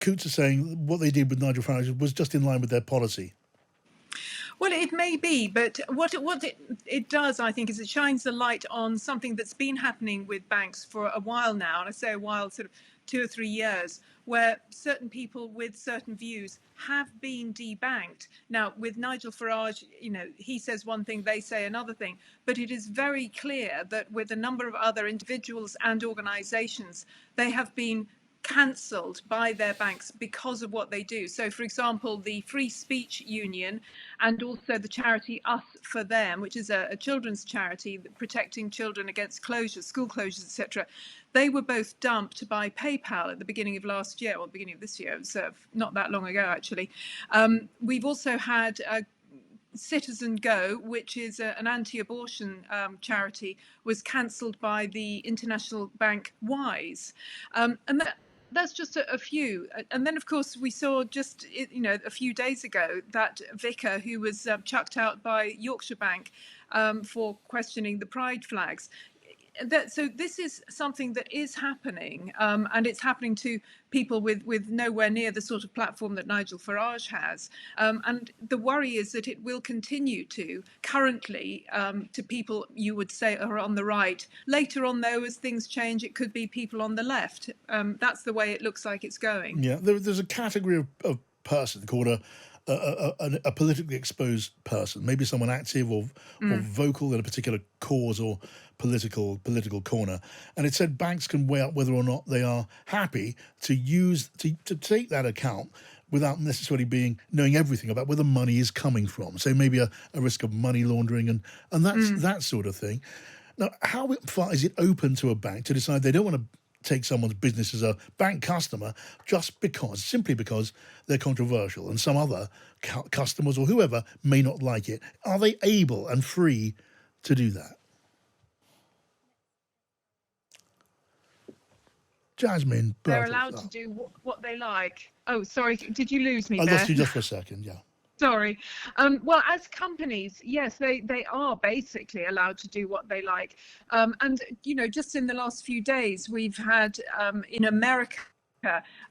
Coots are saying what they did with Nigel Farage was just in line with their policy. Well, it may be, but what it does, I think, is it shines the light on something that's been happening with banks for a while now, and I say a while, sort of 2 or 3 years, where certain people with certain views have been debanked. Now, with Nigel Farage, he says one thing, they say another thing, but it is very clear that with a number of other individuals and organisations, they have been cancelled by their banks because of what they do. So, for example, the Free Speech Union and also the charity Us for Them, which is a children's charity protecting children against closures, school closures, etc. They were both dumped by PayPal at the beginning of last year, or the beginning of this year. It was not that long ago, actually. We've also had Citizen Go, which is an anti-abortion charity, was cancelled by the international bank Wise, and that's just a few. And then, of course, we saw just a few days ago that vicar who was chucked out by Yorkshire Bank for questioning the pride flags. So this is something that is happening, and it's happening to people with nowhere near the sort of platform that Nigel Farage has. And the worry is that it will continue to, currently, to people you would say are on the right. Later on, though, as things change, it could be people on the left. That's the way it looks like it's going. Yeah, there's a category of person called a politically exposed person, maybe someone active or vocal in a particular cause or political corner. And it said banks can weigh up whether or not they are happy to take that account without necessarily knowing everything about where the money is coming from. So maybe a risk of money laundering and that's that sort of thing. Now, how far is it open to a bank to decide they don't want to take someone's business as a bank customer simply because they're controversial and some other customers or whoever may not like it? Are they able and free to do that? Jasmine Birtles. They're allowed to do what they like. Oh, sorry, did you lose me there? I lost you just for a second, yeah. Sorry. Well, as companies, yes, they are basically allowed to do what they like. And, just in the last few days, we've had in America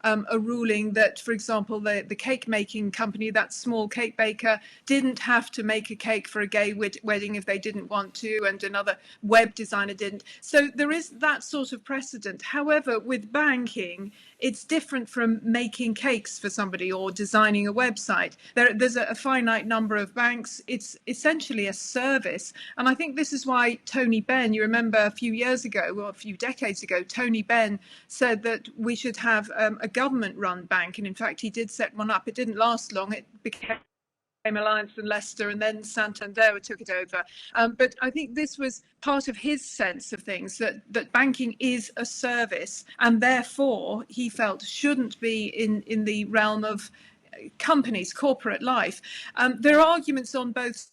a ruling that, for example, the cake making company, that small cake baker, didn't have to make a cake for a gay wedding if they didn't want to, and another web designer didn't. So there is that sort of precedent. However, with banking, it's different from making cakes for somebody or designing a website. There's a finite number of banks. It's essentially a service. And I think this is why Tony Benn, you remember a few decades ago, Tony Benn said that we should have a government-run bank. And in fact, he did set one up. It didn't last long. It became Alliance and Leicester, and then Santander took it over. But I think this was part of his sense of things, that banking is a service, and therefore he felt shouldn't be in the realm of companies, corporate life. There are arguments on both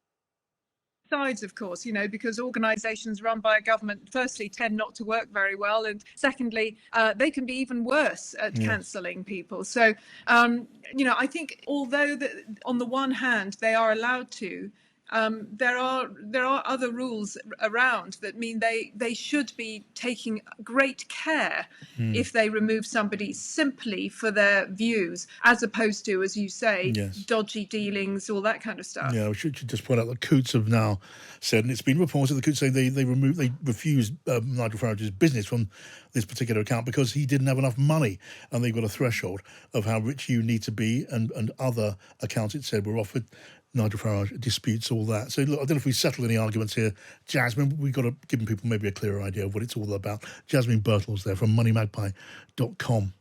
sides, of course, because organisations run by a government, firstly, tend not to work very well, and secondly, they can be even worse at cancelling people. So, I think although on the one hand they are allowed to, there are other rules around that mean they should be taking great care if they remove somebody simply for their views, as opposed to, as you say, dodgy dealings, all that kind of stuff. Yeah, we should just point out that Coots have now said, and it's been reported that Coots say they refused Nigel Farage's business from this particular account because he didn't have enough money, and they've got a threshold of how rich you need to be, and other accounts, it said, were offered. Nigel Farage disputes all that. So look, I don't know if we settled any arguments here, Jasmine. We've got to give people maybe a clearer idea of what it's all about. Jasmine Birtles there from moneymagpie.com.